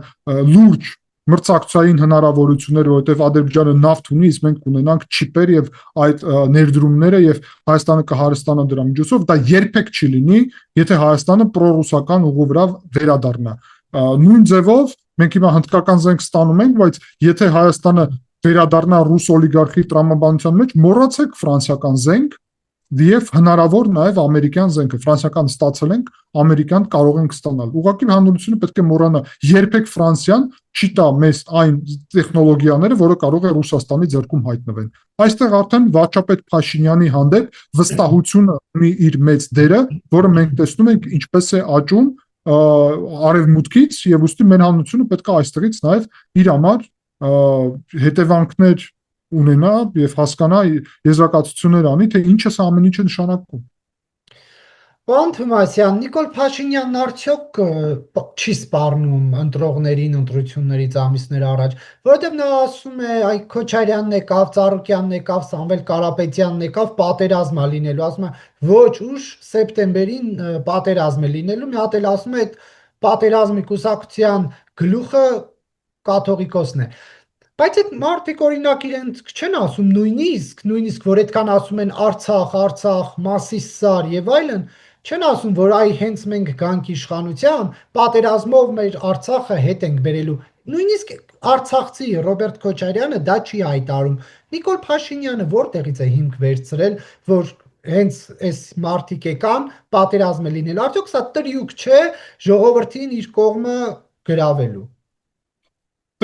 [SPEAKER 2] լուրջ մրցակցային հնարավորություններ, որովհետև Ադրբեջանը նավթ ունի, իսկ մենք ունենանք չիպեր եւ այդ ներդրումները եւ Հայաստանը կհարստանա դրա միջոցով, դա երբեք չի լինի, եթե Հայաստանը պրոռուսական ուղու վրա վերադառնա։ Նույն ձևով մենք հիմա հնդկական զենք ստանում ենք, բայց եթե Հայաստանը վերադառնա ռուս օլիգարխի տրամաբանության մեջ, մոռացեք ֆրանսիական զենք եւ հնարավոր նաեւ ամերիկյան զենքը ֆրանսիական ստացել ենք, ամերիկյան կարող ենք ստանալ։ Ուղղակի հանրությունը պետք է մոռանա, երբեք Ֆրանսիան չի տա մեզ այն տեխնոլոգիաները, որը կարող է Ռուսաստանի ձեռքում հայտնվեն։ Այստեղ արդեն վարչապետ Փաշինյանի հանդեպ վստահությունը ունի իր մեծ դերը, որը մենք տեսնում ենք ինչպես է աճում արևմուտքից եւ ուստի մեր հանրությունը պետք է այստեղից նաեւ իր համար հետևանքներ ունենա եւ հասկանա եզրակացություններ անի, թե ինչ է սա ամեն ինչը նշանակում։
[SPEAKER 1] Պարոն Թովմասյան, Նիկոլ Փաշինյանն արդյոք չի սպառնում ընտրողներին ընտրություններից ամիսներ առաջ, որովհետև նա ասում է, այ Քոչարյանն եկավ, Ծառուկյանն եկավ, Սամվել Կարապետյանն եկավ, պատերազմ է լինելու, ասում է, ոչ ուշ սեպտեմբերին պատերազմ է լինելու, մի հատ էլ ասում է, այդ պատերազմի կուսակցության գլուխը կաթողիկոսն է։ Բայց այդ մարդիկ օրինակ իրենց չեն ասում նույնիսկ որ այդքան ասում են Արցախ, Մասիսար եւ այլն, չեն ասում որ այ հենց մենք գանք իշխանության, պատերազմով մեր Արցախը հետ ենք բերելու։ Նույնիսկ Արցախցի Ռոբերտ Քոչարյանը դա չի հայտարարում։ Նիկոլ Փաշինյանը որտեղից է հիմք վերցրել, որ հենց այս մարդիկ եկան, պատերազմ է լինել։ Արդյոք սա տրյուկ չէ ժողովրդին իր կողմը գրավելու։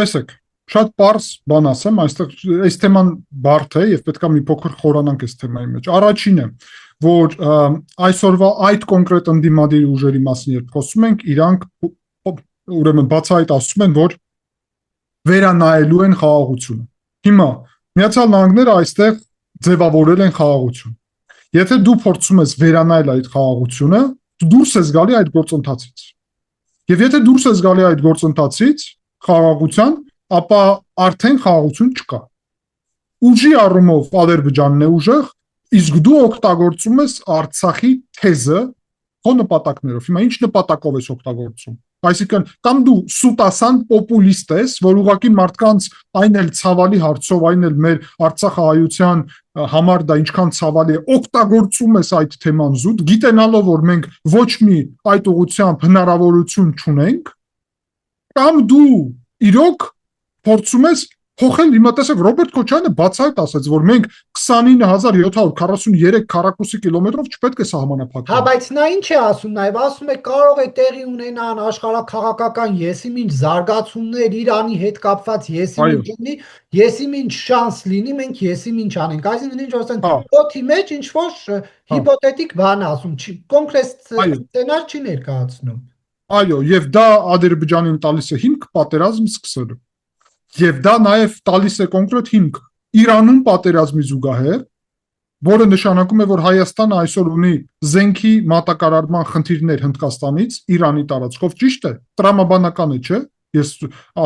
[SPEAKER 2] Տեսեք, շատ པարզ բան ասեմ, այստեղ այս թեման բարդ է եւ պետքա մի փոքր խորանանք այս թեմայի մեջ։ Առաջինը, որ այսօրվա այդ կոնկրետ ընդդիմադիր ուժերի մասին երբ խոսում ենք, իրանք ուրեմն բացահայտ ասում են, որ վերանայելու են խաղաղությունը։ Հիմա Միացյալ Նահանգները այստեղ ձևավորել են խաղաղություն։ Եթե դու փորձում ես վերանայել այդ խաղաղությունը, դու դուրս ես գալի այդ գործընթացից։ Եվ եթե դուրս ես գալի այդ գործընթացից, խաղաղության, ապա արդեն խաղաղություն չկա։ Ուժի առումով Ադրբեջանն է ուժեղ, իսկ դու օգտագործում ես Արցախի թեզը քո նպատակներով։ Հիմա ինչ նպատակով ես օգտագործում։ Այսինքն կամ դու սուտասան պոպուլիստ ես, որ ուղղակի մարդկանց այն էլ ցավալի հարցով, այն էլ մեր Արցախահայության համար դա ինչքան ցավալի է, օգտագործում ես այդ թեման զուտ, գիտենալով որ մենք ոչ մի այդ ուղղությամբ հնարավորություն չունենք, կամ դու իրոք փորձում ես փոխել, հիմա տեսեք Ռոբերտ Քոչարյանը բացահայտ ասաց, որ մենք 29743 քառակուսի կիլոմետրով չպետք է սահմանափակենք։
[SPEAKER 1] Հա, բայց նա ինչ է ասում, նաև ասում է կարող է տեղի ունենան աշխարհաքաղաքական եսիմինչ զարգացումներ, Իրանի հետ կապված եսիմինչ լինի, եսիմինչ շանս լինի, մենք եսիմինչ անենք։ Այսինքն ինչ ասեն, օդի մեջ ինչ որ հիպոթետիկ բան ասում, կոնկրետ սցենար չի ներկայացնում։
[SPEAKER 2] Այո, եւ դա Ադրբեջանին տալիս է հիմք պատերազմ սկսելու։ Եվ դա նաև տալիս է կոնկրետ հիմք Իրանում պատերազմի զուգահեռ, որը նշանակում է, որ Հայաստանը այսօր ունի զենքի մատակարարման խնդիրներ Հնդկաստանից, Իրանի տարածքով, ճիշտ է, տրամաբանական է, չէ՞։ Ես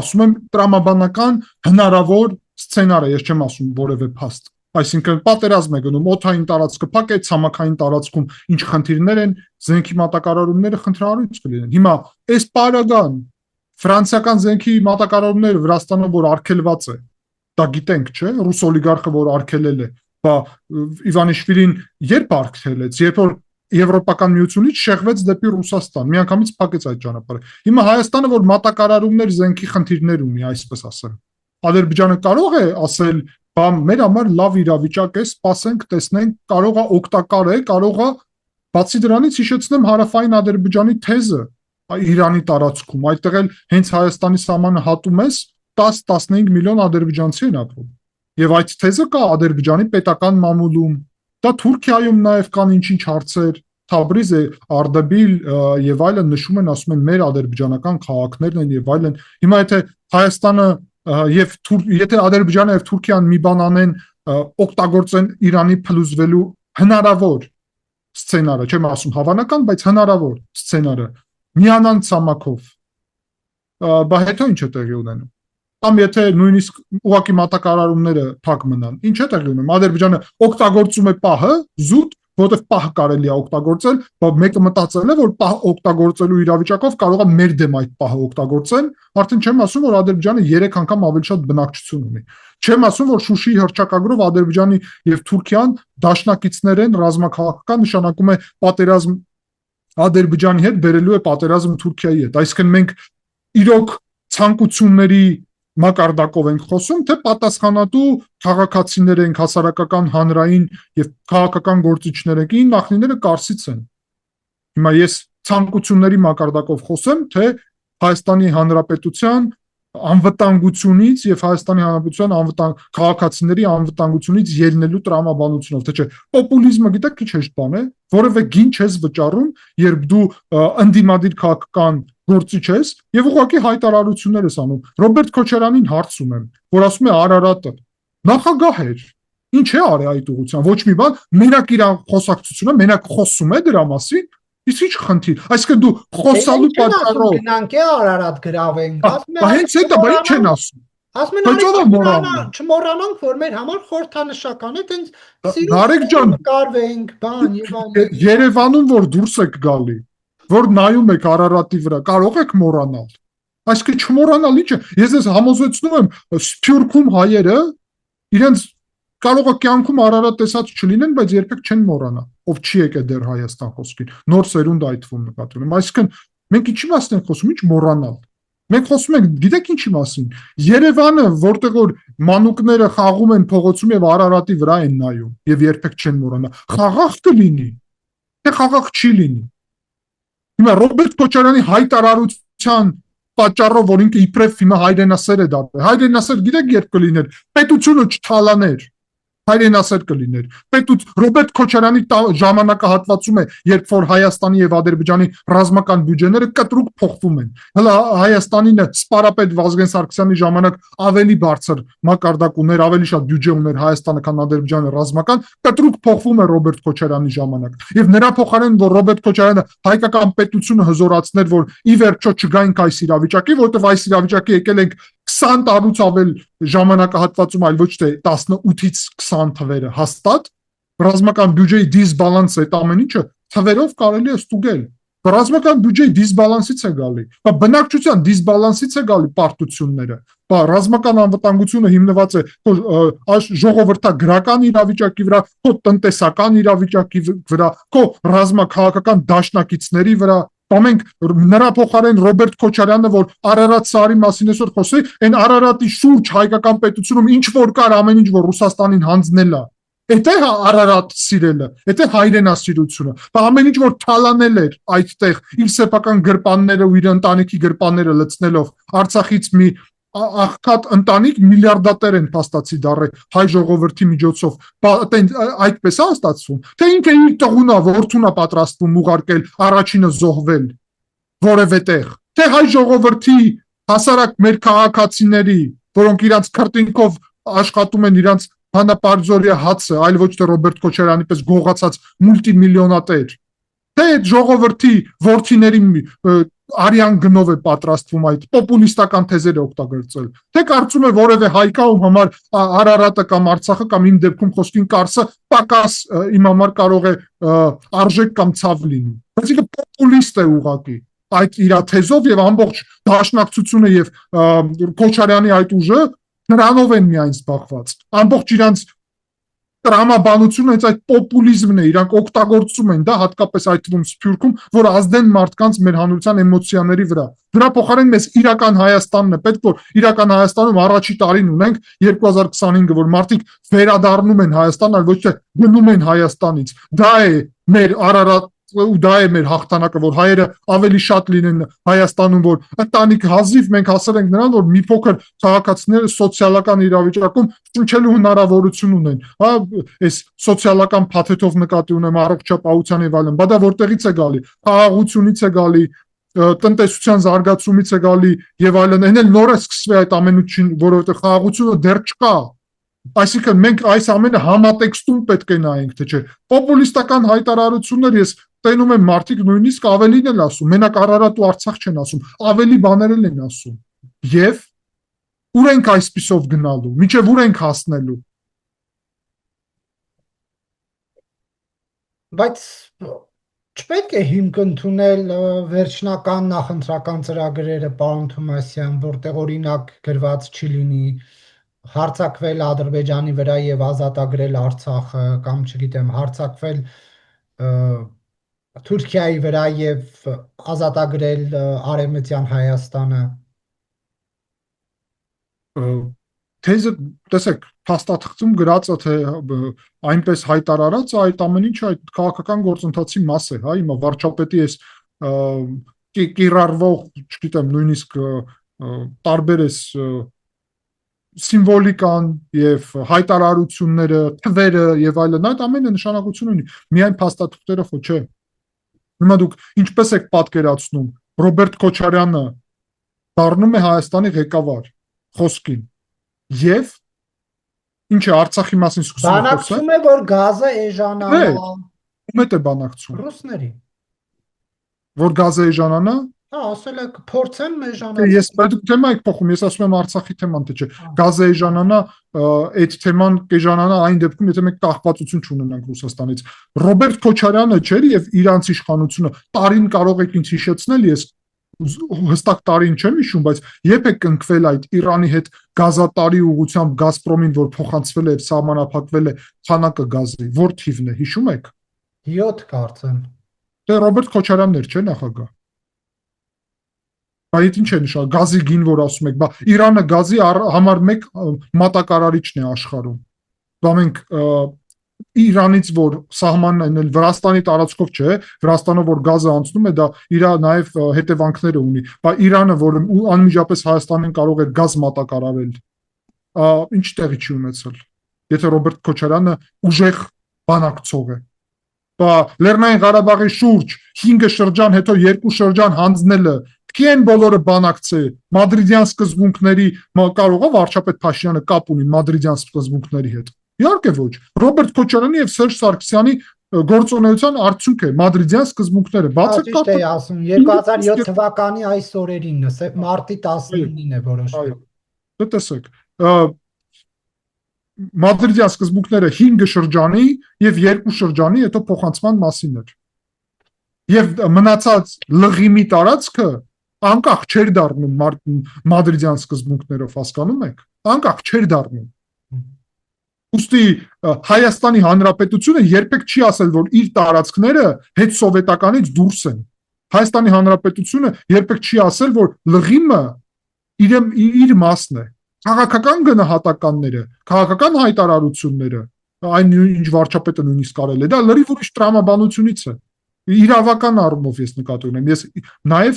[SPEAKER 2] ասում եմ տրամաբանական հնարավոր սցենար է, ես չեմ ասում որևէ փաստ։ Այսինքն պատերազմ է գնում, օդային տարածքը փակ է, ցամաքային տարածքում ինչ խնդիրներ են, զենքի մատակարարումները խնդրահարույց կլինեն։ Հիմա այս պարագան ֆրանսիական զենքի մատակարարումները Վրաստանում որ արգելված է, դա գիտենք, չէ՞, ռուս օլիգարխը որ արգելել է, բա Իվանիշվիլին երբ արգելեց, երբ որ Եվրոպական միությունից շեղվեց դեպի Ռուսաստան, միանգամից փակեց այդ ճանապարհը։ Հիմա Հայաստանը որ մատակարարումներ զենքի խնդիրներ ունի, այսպես ասեմ, Ադրբեջանը կարող է ասել, բա մեր համար լավ իրավիճակ է, սպասենք, տեսնենք, կարող է օգտակար է, կարող է բացի դրանից հիշեցնեմ հարավային Ադրբեջանի թեզը Իրանի տարածքում, այդտեղ էլ հենց Հայաստանի սահմանը հատում ես 10-15 միլիոն ադրբեջանցի են ապրում։ Եվ այդ թեզը կա Ադրբեջանի պետական մամուլում, դա Թուրքիայում նաև կան ինչ-ինչ հարցեր, Թաբրիզ է, Արդեբիլ եւ այլն նշում են, ասում են մեր ադրբեջանական քաղաքներն են եւ այլն։ Հիմա եթե Հայաստանը եւ եթե Ադրբեջանը եւ Թուրքիան մի բան անեն, օգտագործեն Իրանի փլուզվելու հնարավոր սցենարը, չեմ ասում հավանական, բայց հնարավոր սցենարը միանան ցամաքով, բա հետո ինչ է տեղի ունենում։ Կամ եթե նույնիսկ ուղղակի մատակարարումները փակ մնան, ինչ է տեղի ունենում։ Ադրբեջանը օգտագործում է պահը, զուտ, որովհետև պահը կարելի է օգտագործել, բայց մեկը մտածել է, որ պահ օգտագործելու իրավիճակով կարող է մեր դեմ այդ պահը օգտագործեն, արդեն չեմ ասում, որ Ադրբեջանը 3 անգամ ավելի շատ բնակչություն ունի։ Չեմ ասում, որ Շուշիի հռչակագրով Ադրբեջանի եւ Թուրքիան դաշնակիցներ են, ռազմաքաղաքական նշանակում է պատերազմ Ադրբեջանի հետ բերելու է պատերազմ Թուրքիայի հետ։ Այսինքն մենք իրոք ցանկությունների մակարդակով ենք խոսում, թե պատասխանատու քաղաքացիներ ենք, հասարակական հանրային եւ քաղաքական գործիչներ ենք, ին նախնիները Կարսից են։ Հիմա ես ցանկությունների մակարդակով խոսեմ, թե Հայաստանի Հանրապետության անվտանգությունից եւ Հայաստանի Հանրապետության քաղաքացիների անվտանգությունից ելնելու տրամաբանությունով, թե չէ, պոպուլիզմը գիտեք քիչ հեշտ բան է, որևէ գին չես վճարում, երբ դու ընդդիմադիր քաղաքական գործիչ ես եւ ուղղակի հայտարարություններ ես անում։ Ռոբերտ Քոչարյանին հարց ունեմ, որ ասում է Արարատը նախագահ էր, ինչ է արի այդ ուղղությամբ, ոչ մի բան, մենակ իր խոսակցությունը, մենակ խոսում է դրա մասին, իսկ ինչ խնդիր, այսինքն դու խոսալու պատճառով
[SPEAKER 1] գնանք է Արարատ գրավենք, ասում
[SPEAKER 2] բա հենց այդ բա ինչ են ասում,
[SPEAKER 1] ասում են
[SPEAKER 2] բայց ով է մոռանում,
[SPEAKER 1] չմոռանանք, որ մեր համար խորհրդանշական է, տենց
[SPEAKER 2] Նարեկ ջան,
[SPEAKER 1] կարվենք, բան եւ այլն։
[SPEAKER 2] Երևանում որ դուրս եք գալի, որ նայում եք Արարատի վրա, կարող եք մոռանալ, այսինքն չմոռանալ ինչը, ես ես համոզեցնում եմ Սփյուռքում հայերը իրենց կարող է կյանքում Արարատ տեսած չլինեն, բայց երբեք չեն մոռանա, ով չի եկել դեռ Հայաստան խոսքին, նոր սերունդ այդ թվում նկատի ունեմ, այսինքն մենք ինչի մասին ենք խոսում, ինչ մոռանալ, մենք խոսում ենք, գիտեք ինչի մասին, Երևանը, որտեղ որ մանուկները խաղում են փողոցում եւ Արարատի վրա են նայում եւ երբեք չեն մոռանա, խաղաղ կլինի, թե խաղաղ չի լինի։ Հիմա Ռոբերտ Քոչարյանի հայտարարության պատճառով, որ ինքը իբրև հիմա հայրենասեր է դարձել, հայրենասեր գիտեք երբ կլիներ, պետությունը չթալաներ, հայրենասեր կլիներ։ Ռոբերտ Քոչարյանի ժամանակահատվածում է, երբ որ Հայաստանի եւ Ադրբեջանի ռազմական բյուջեները կտրուկ փոխվում են։ Հələ Հայաստանին սպարապետ Վազգեն Սարգսյանի ժամանակ ավելի բարձր մակարդակ ուներ, ավելի շատ բյուջե ուներ Հայաստանը, քան Ադրբեջանը ռազմական, կտրուկ փոխվում է Ռոբերտ Քոչարյանի ժամանակ։ Եվ նրա փոխարեն, որ Ռոբերտ Քոչարյանը հայկական պետությունը հզորացներ, որ ի վերջո չգայինք այս իրավիճակի, որտեղ այս իրավիճակի եկել ենք 20 տարուց ավել ժամանակահատվածում, այլ ոչ թե 18-ից 20 թվերը հաստատ, ռազմական բյուջեի դիսբալանսը այդ ամեն ինչը թվերով կարելի է ստուգել։ Ռազմական բյուջեի դիսբալանսից է գալի, բնակչության դիսբալանսից է գալի պարտությունները, ռազմական անվտանգությունը հիմնված է ժողովրդագրական իրավիճակի վրա, քո տնտեսական իրավիճակի վրա, քո ռազմաքաղաքական դաշնակիցների վրա, Մենք նրա փոխարեն Ռոբերտ Քոչարյանը, որ Արարատ սարի մասին այսօր խոսի, այն Արարատի շուրջ հայկական պետությունում ինչ որ կար, ամեն ինչ որ Ռուսաստանին հանձնել է։ Էդ է Արարատ սիրելը, էդ է հայրենասիրությունը։ Ամեն ինչ որ թալանել էր այդտեղ իր սեփական գրպանները ու իր ընտանիքի գրպանները լցնելով Արցախից մի աղքատ ընտանիք միլիարդատեր են փաստացի դառել հայ ժողովրդի միջոցով, այդպես է ստացվում, թե ինքը իր տղունա, որդունա պատրաստվում ուղարկել առաջինը զոհվել որևէ տեղ, թե հայ ժողովրդի հասարակ մեր քաղաքացիների, որոնք իրանց քրտինքով աշխատում են իրանց հանապարզորիա հացը, այլ ոչ թե Ռոբերտ Քոչարյանի պես գողացած մուլտիմիլիոնատեր, թե այդ ժողովրդի որդիների արյան գնով է պատրաստվում այդ պոպուլիստական թեզերը օգտագործել, թե կարծում է որևէ հայկա ում համար Արարատը կամ Արցախը կամ իմ դեպքում խոսքին Կարսը պակաս իմ համար կարող է արժեք կամ ցավ լինի, բայց ինքը պոպուլիստ է ուղղակի այդ իր թեզով եւ ամբողջ դաշնակցությունը եւ Քոչարյանի այդ ուժը նրանով են միայն զբաղված, ամբողջ իրանց տրամաբանությունը հենց այդ պոպուլիզմն է, իրանք օգտագործում են դա հատկապես այդ թվում Սփյուռքում, որ ազդեն մարդկանց մեր հանրության էմոցիաների վրա։ Դրա փոխարեն մեզ իրական Հայաստանն է պետք, որ իրական Հայաստանում առաջի տարին ունենք 2025-ը, որ մարդիկ վերադառնում են Հայաստան, այլ ոչ թե գնում են Հայաստանից։ Դա է մեր Արարատ ու դա է մեր հաղթանակը, որ հայերը ավելի շատ լինեն Հայաստանում, որ ընտանիք հազիվ մենք հասել ենք նրան, որ մի փոքր քաղաքացիները սոցիալական իրավիճակում ճնչելու հնարավորություն ունեն, հա, այս սոցիալական փաթեթով նկատի ունեմ առողջապահության եւ այլն, բայց դա որտեղից է գալի, խաղաղությունից է գալի, տնտեսության զարգացումից է գալի եւ այլն, այն էլ նոր է սկսվել այդ ամենուց, որովհետեւ խաղաղությունը դեռ չկա։ Այսինքն մենք այս ամենը համատեքստում պետք է նայենք, թե չէ։ Պոպուլիստական հայտարարություններ ես տենում եմ մարդիկ նույնիսկ ավելին են ասում, մենակ Արարատ ու Արցախ չեն ասում, ավելի բաներ են ասում։ Եվ ուր ենք այսպիսով գնալու, միջև ուր ենք հասնելու։
[SPEAKER 1] Բայց չպետք է հիմք ընդունել վերջնական նախընտրական ծրագրերը, պարոն Թոմասյան, որտեղ օրինակ գրված չի լինի հարձակվել Ադրբեջանի վրա եւ ազատագրել Արցախը, կամ չգիտեմ, հարձակվել Թուրքիայի վրա եւ ազատագրել Արևմտյան Հայաստանը։
[SPEAKER 2] Թեզը տեսեք փաստաթղթում գրածը թե այնպես հայտարարած այդ ամեն ինչ այդ քաղաքական գործընթացի մաս է, հա, հիմա վարչապետի էս կիրառվող, չգիտեմ, նույնիսկ տարբեր էս սիմվոլիկան եւ հայտարարությունները, թվերը եւ այլն, այդ ամենը նշանակություն ունի, միայն փաստաթղթերը ხო չէ։ Հիմա դուք ինչպես եք պատկերացնում Ռոբերտ Քոչարյանը դառնում է Հայաստանի ղեկավար խոսքին եւ ինչ է Արցախի մասին սկսում է խոսել։
[SPEAKER 1] Բանակցում է, որ գազը էժանանա։
[SPEAKER 2] Ում է բանակցում։
[SPEAKER 1] Ռուսների։
[SPEAKER 2] Որ գազը էժանանա։
[SPEAKER 1] Հա, ասել եք փորձեն էժանանալ։
[SPEAKER 2] Ես պետք թեմա եք փոխում, ես ասում եմ Արցախի թեման, թե չէ։ Գազը էժանանա, այդ թեման կեժանանա այն դեպքում, եթե մենք կախվածություն չունենանք Ռուսաստանից։ Ռոբերտ Քոչարյանը չէր եւ իրանց իշխանությունը տարին կարող եք ինձ հիշեցնել, ես հստակ տարին չեմ հիշում, բայց երբ է կնքվել այդ Իրանի հետ գազատարի ուղղությամբ Գազպրոմին, որ փոխանցվել է եւ սահմանափակվել է քանակը գազի, որ թիվն է, հիշում եք։
[SPEAKER 1] 7 կարծեմ։
[SPEAKER 2] Դե Ռոբերտ Քոչարյանն էր, չէ՞ նախագահ։ Այդ ինչ է նշանակում գազի գին, որ ասում եք, բա Իրանը գազի համար 1 մատակարարիչն է աշխարհում։ Բա մենք Իրանից որ սահմանն էլ Վրաստանի տարածքով չէ, Վրաստանով որ գազը անցնում է, դա իր նաև հետևանքները ունի։ Բա Իրանը, որ անմիջապես Հայաստանին կարող է գազ մատակարարել, ինչ տեղի չի ունեցել։ Եթե Ռոբերտ Քոչարյանը ուժեղ բանակցող է։ Բա Լեռնային Ղարաբաղի շուրջ 5 շրջան, հետո 2 շրջան հանձնելը Կեն բոլորը բանակցե մադրիդյան սկզբունքների կարող է վարչապետ Փաշինյանը կապ ունի մադրիդյան սկզբունքների հետ։ Իհարկե ոչ։ Ռոբերտ Քոչարյանի եւ Սերժ Սարգսյանի գործունեության արդյունք է մադրիդյան սկզբունքները։ Բացեք
[SPEAKER 1] Ճիշտ է ասում, 2007 թվականի այս օրերին, մարտի 19-ին է որոշվել։
[SPEAKER 2] Դե տեսեք, մադրիդյան սկզբունքները 5 շրջանի եւ 2 շրջանի հետո փոխանցման մասին էր։ Եվ մնացած լղիմի տարածքը անկախ չէր դառնում մադրիդյան սկզբունքներով, հասկանում եք, անկախ չէր դառնում։ Ուստի Հայաստանի Հանրապետությունը երբեք չի ասել, որ իր տարածքները հետ սովետականից դուրս են։ Հայաստանի Հանրապետությունը երբեք չի ասել, որ լղիմը իր մասն է։ Քաղաքական գնահատականները, քաղաքական հայտարարությունները, այն ինչ վարչապետը նույնիսկ կարել է, դա լրիվ ուրիշ տրամաբանությունից է։ Իրավական առումով ես նկատի ունեմ, ես նաև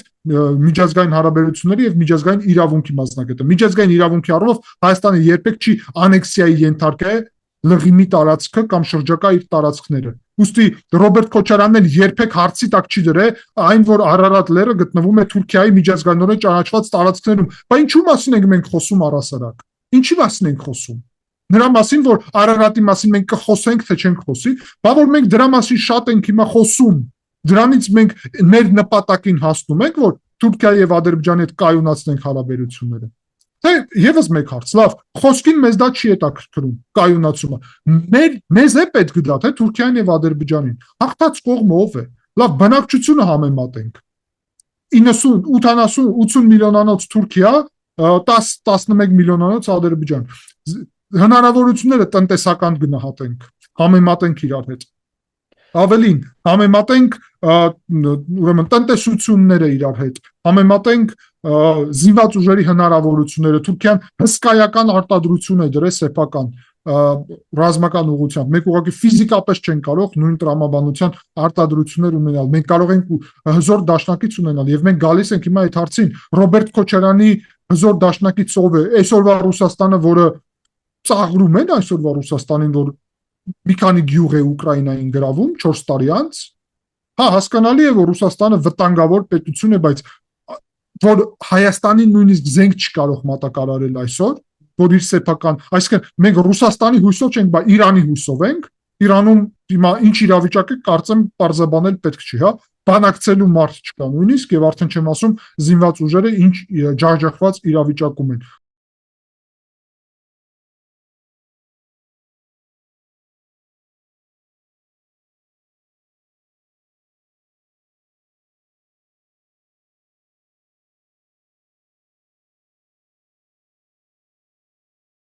[SPEAKER 2] միջազգային հարաբերությունների եւ միջազգային իրավունքի մասնակից եմ։ Միջազգային իրավունքի առումով Հայաստանը երբեք չի անեքսիայի ենթարկել լղիմի տարածքը կամ շրջակա իր տարածքները։ Ուստի Ռոբերտ Քոչարյանն էլ երբեք հարցի տակ չի դրել այն, որ Արարատ լեռը գտնվում է Թուրքիայի միջազգայինորեն ճանաչված տարածքներում։ Բայց ինչու մասին ենք մենք խոսում առհասարակ։ Ինչի մասին ենք խոսում։ Նրա մասին, որ Արարատի մասին մենք կխոսենք, թե չենք խոսի, բա որ մենք դրա մասին շատ ենք հիմա խոսում։ Դրանից մենք մեր նպատակին հասնում ենք, որ Թուրքիայի եւ Ադրբեջանի հետ կայունացնենք հարաբերությունները։ Թե եւս մեկ հարց, լավ, խոսքին մեզ դա չի հետաքրքրում, կայունացումը։ Մեզ է պետք դա, թե Թուրքիային եւ Ադրբեջանին։ Հաղթած կողմը ով է։ Լավ, բնակչությունը համեմատենք։ 80 միլիոնանոց Թուրքիա, 10-11 միլիոնանոց Ադրբեջան։ Հնարավորությունները տնտեսական գնահատենք, համեմատենք իրար հետ։ Ավելին, համեմատենք ուրեմն տնտեսությունները իրար հետ, համեմատենք զինված ուժերի հնարավորությունները, Թուրքիան հսկայական արտադրություն է դրել սեփական ռազմական ուղղությամբ։ Մենք ուղղակի ֆիզիկապես չենք կարող նույն տրամաբանության արտադրություններ ունենալ։ Մենք կարող ենք հզոր դաշնակից ունենալ եւ մենք գալիս ենք հիմա այդ հարցին Ռոբերտ Քոչարյանի հզոր դաշնակից ով է։ Այսօրվա Ռուսաստանը, որը ծաղրում են այսօրվա Ռուսաստանին, որ մի քանի գյուղ է Ուկրաինային գրավում 4 տարի անց, հա, հասկանալի է, որ Ռուսաստանը վտանգավոր պետություն է, բայց որ Հայաստանին նույնիսկ զենք չի կարող մատակարարել այսօր, որ իր սեփական, այսինքն մենք Ռուսաստանի հույսով չենք, բայց Իրանի հույսով ենք, Իրանում հիմա ինչ իրավիճակ է, կարծեմ պարզաբանել պետք չի, հա, բանակցելու մարդ չկա նույնիսկ եւ արդեն չեմ ասում զինված ուժերը ինչ ջախջախված իրավիճակում են։